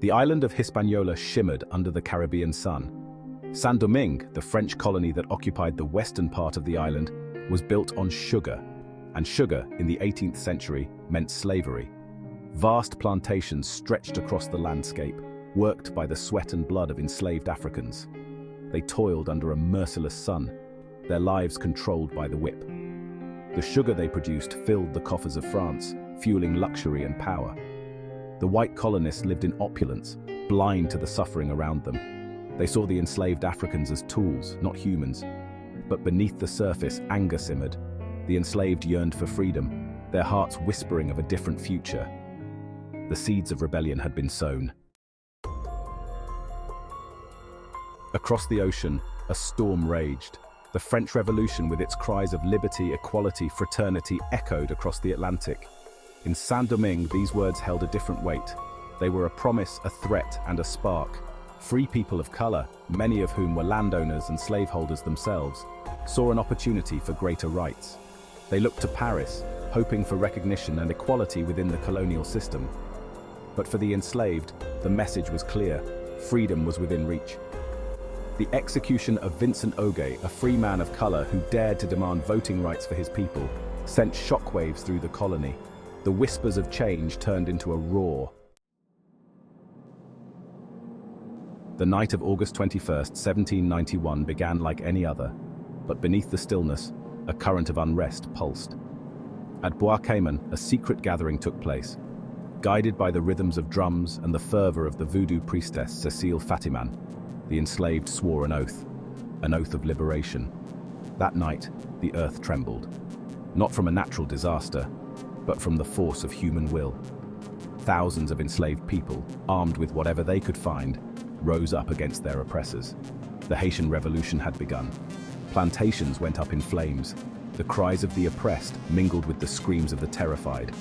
The island of Hispaniola shimmered under the Caribbean sun. Saint-Domingue, the French colony that occupied the western part of the island, was built on sugar, and sugar in the 18th century meant slavery. Vast plantations stretched across the landscape, worked by the sweat and blood of enslaved Africans. They toiled under a merciless sun, their lives controlled by the whip. The sugar they produced filled the coffers of France, fueling luxury and power. The white colonists lived in opulence, blind to the suffering around them. They saw the enslaved Africans as tools, not humans. But beneath the surface, anger simmered. The enslaved yearned for freedom, their hearts whispering of a different future. The seeds of rebellion had been sown. Across the ocean, a storm raged. The French Revolution, with its cries of liberty, equality, fraternity, echoed across the Atlantic. In Saint-Domingue, these words held a different weight. They were a promise, a threat, and a spark. Free people of color, many of whom were landowners and slaveholders themselves, saw an opportunity for greater rights. They looked to Paris, hoping for recognition and equality within the colonial system. But for the enslaved, the message was clear: freedom was within reach. The execution of Vincent Ogé, a free man of color who dared to demand voting rights for his people, sent shockwaves through the colony. The whispers of change turned into a roar. The night of August 21st, 1791 began like any other, but beneath the stillness, a current of unrest pulsed. At Bois Cayman, a secret gathering took place. Guided by the rhythms of drums and the fervor of the voodoo priestess Cécile Fatiman, the enslaved swore an oath of liberation. That night, the earth trembled, not from a natural disaster, but from the force of human will. Thousands of enslaved people, armed with whatever they could find, rose up against their oppressors. The Haitian Revolution had begun. Plantations went up in flames. The cries of the oppressed mingled with the screams of the terrified.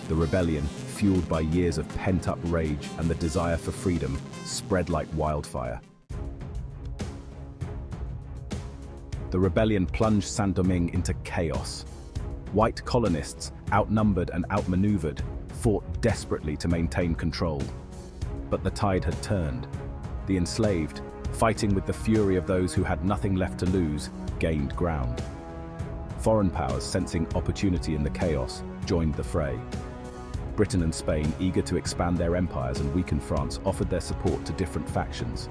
The rebellion, fueled by years of pent-up rage and the desire for freedom, spread like wildfire. The rebellion plunged Saint-Domingue into chaos. White colonists, outnumbered and outmaneuvered, fought desperately to maintain control. But the tide had turned. The enslaved, fighting with the fury of those who had nothing left to lose, gained ground. Foreign powers, sensing opportunity in the chaos, joined the fray. Britain and Spain, eager to expand their empires and weaken France, offered their support to different factions.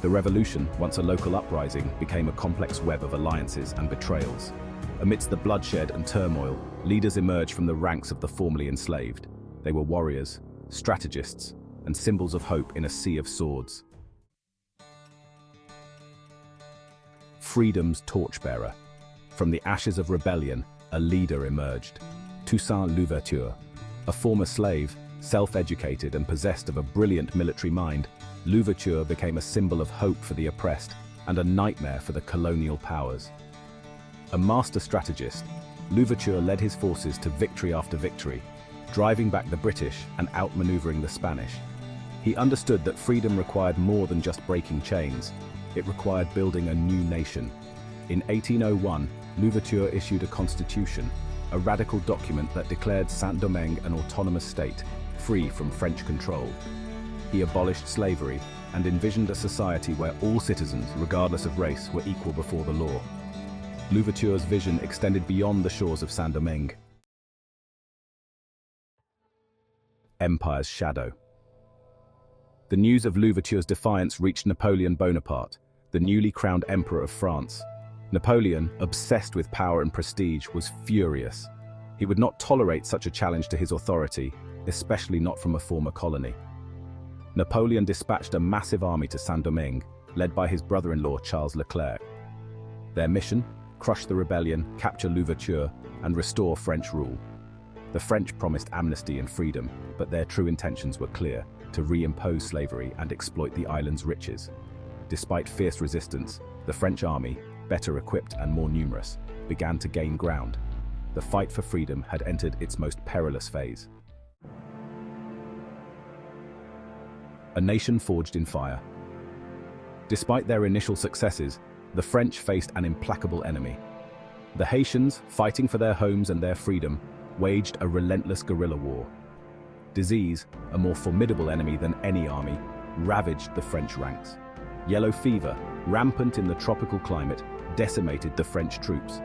The revolution, once a local uprising, became a complex web of alliances and betrayals. Amidst the bloodshed and turmoil, leaders emerged from the ranks of the formerly enslaved. They were warriors, strategists, and symbols of hope in a sea of swords. Freedom's torchbearer. From the ashes of rebellion, a leader emerged. Toussaint Louverture. A former slave, self-educated and possessed of a brilliant military mind, Louverture became a symbol of hope for the oppressed and a nightmare for the colonial powers. A master strategist, Louverture led his forces to victory after victory, driving back the British and outmaneuvering the Spanish. He understood that freedom required more than just breaking chains. It required building a new nation. In 1801, Louverture issued a constitution, a radical document that declared Saint-Domingue an autonomous state, free from French control. He abolished slavery and envisioned a society where all citizens, regardless of race, were equal before the law. Louverture's vision extended beyond the shores of Saint-Domingue. Empire's shadow. The news of Louverture's defiance reached Napoleon Bonaparte, the newly crowned Emperor of France. Napoleon, obsessed with power and prestige, was furious. He would not tolerate such a challenge to his authority, especially not from a former colony. Napoleon dispatched a massive army to Saint-Domingue, led by his brother-in-law Charles Leclerc. Their mission? Crush the rebellion, capture Louverture, and restore French rule. The French promised amnesty and freedom, but their true intentions were clear: to reimpose slavery and exploit the island's riches. Despite fierce resistance, the French army, better equipped and more numerous, began to gain ground. The fight for freedom had entered its most perilous phase. A nation forged in fire. Despite their initial successes, the French faced an implacable enemy. The Haitians, fighting for their homes and their freedom, waged a relentless guerrilla war. Disease, a more formidable enemy than any army, ravaged the French ranks. Yellow fever, rampant in the tropical climate, decimated the French troops.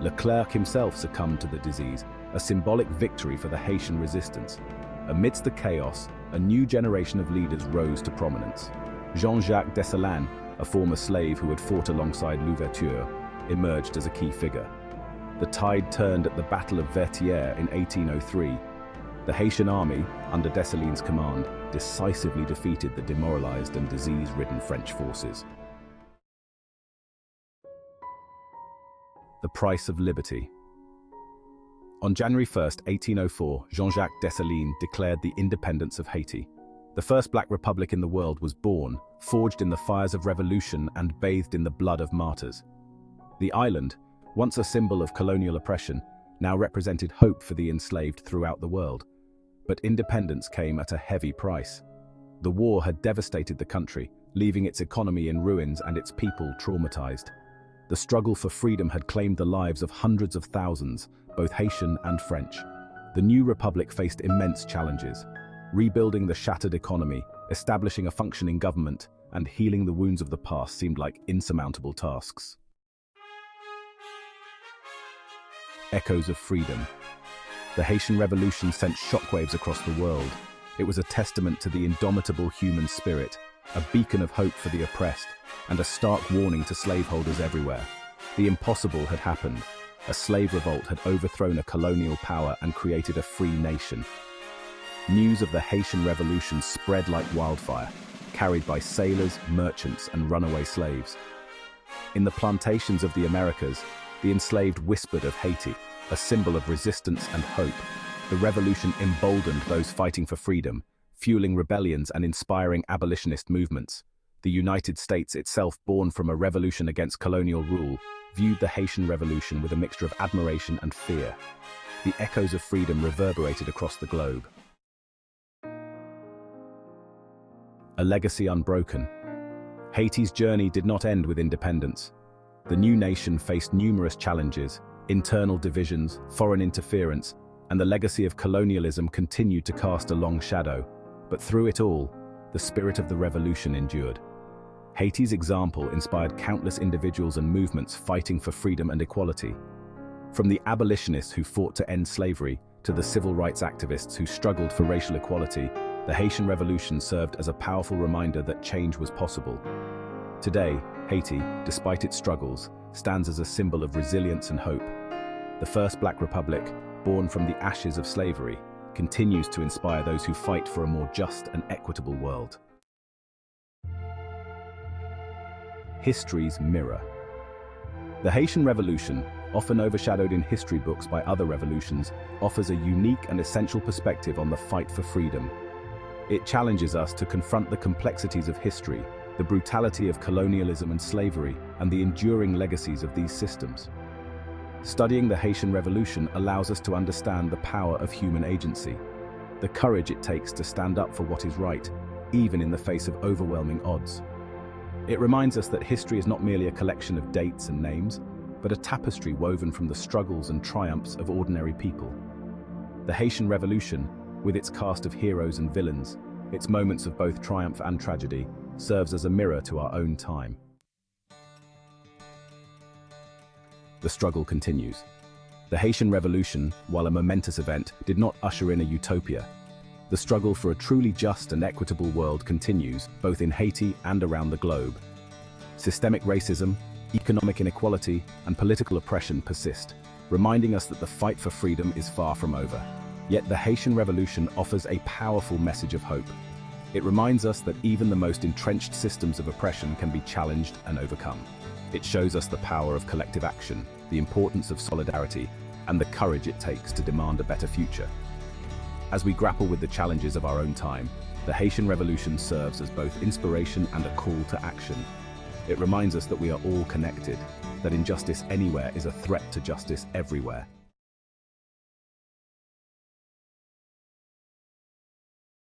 Leclerc himself succumbed to the disease, a symbolic victory for the Haitian resistance. Amidst the chaos, a new generation of leaders rose to prominence. Jean-Jacques Dessalines, a former slave who had fought alongside Louverture, emerged as a key figure. The tide turned at the Battle of Vertières in 1803. The Haitian army, under Dessalines' command, decisively defeated the demoralized and disease-ridden French forces. The price of liberty. On January 1, 1804, Jean-Jacques Dessalines declared the independence of Haiti. The first black republic in the world was born, forged in the fires of revolution and bathed in the blood of martyrs. The island, once a symbol of colonial oppression, now represented hope for the enslaved throughout the world. But independence came at a heavy price. The war had devastated the country, leaving its economy in ruins and its people traumatized. The struggle for freedom had claimed the lives of hundreds of thousands, both Haitian and French. The new republic faced immense challenges. Rebuilding the shattered economy, establishing a functioning government, and healing the wounds of the past seemed like insurmountable tasks. Echoes of freedom. The Haitian Revolution sent shockwaves across the world. It was a testament to the indomitable human spirit, a beacon of hope for the oppressed, and a stark warning to slaveholders everywhere. The impossible had happened. A slave revolt had overthrown a colonial power and created a free nation. News of the Haitian Revolution spread like wildfire, carried by sailors, merchants, and runaway slaves. In the plantations of the Americas, the enslaved whispered of Haiti, a symbol of resistance and hope. The revolution emboldened those fighting for freedom, fueling rebellions and inspiring abolitionist movements. The United States itself, born from a revolution against colonial rule, viewed the Haitian Revolution with a mixture of admiration and fear. The echoes of freedom reverberated across the globe. A legacy unbroken. Haiti's journey did not end with independence. The new nation faced numerous challenges: internal divisions, foreign interference, and the legacy of colonialism continued to cast a long shadow. But through it all, the spirit of the revolution endured. Haiti's example inspired countless individuals and movements fighting for freedom and equality. From the abolitionists who fought to end slavery to the civil rights activists who struggled for racial equality, the Haitian Revolution served as a powerful reminder that change was possible. Today, Haiti, despite its struggles, stands as a symbol of resilience and hope. The first Black Republic, born from the ashes of slavery, continues to inspire those who fight for a more just and equitable world. History's mirror. The Haitian Revolution, often overshadowed in history books by other revolutions, offers a unique and essential perspective on the fight for freedom. It challenges us to confront the complexities of history, the brutality of colonialism and slavery, and the enduring legacies of these systems. Studying the Haitian Revolution allows us to understand the power of human agency, the courage it takes to stand up for what is right, even in the face of overwhelming odds. It reminds us that history is not merely a collection of dates and names, but a tapestry woven from the struggles and triumphs of ordinary people. The Haitian Revolution, with its cast of heroes and villains, its moments of both triumph and tragedy, serves as a mirror to our own time. The struggle continues. The Haitian Revolution, while a momentous event, did not usher in a utopia. The struggle for a truly just and equitable world continues, both in Haiti and around the globe. Systemic racism, economic inequality, and political oppression persist, reminding us that the fight for freedom is far from over. Yet the Haitian Revolution offers a powerful message of hope. It reminds us that even the most entrenched systems of oppression can be challenged and overcome. It shows us the power of collective action, the importance of solidarity, and the courage it takes to demand a better future. As we grapple with the challenges of our own time, the Haitian Revolution serves as both inspiration and a call to action. It reminds us that we are all connected, that injustice anywhere is a threat to justice everywhere.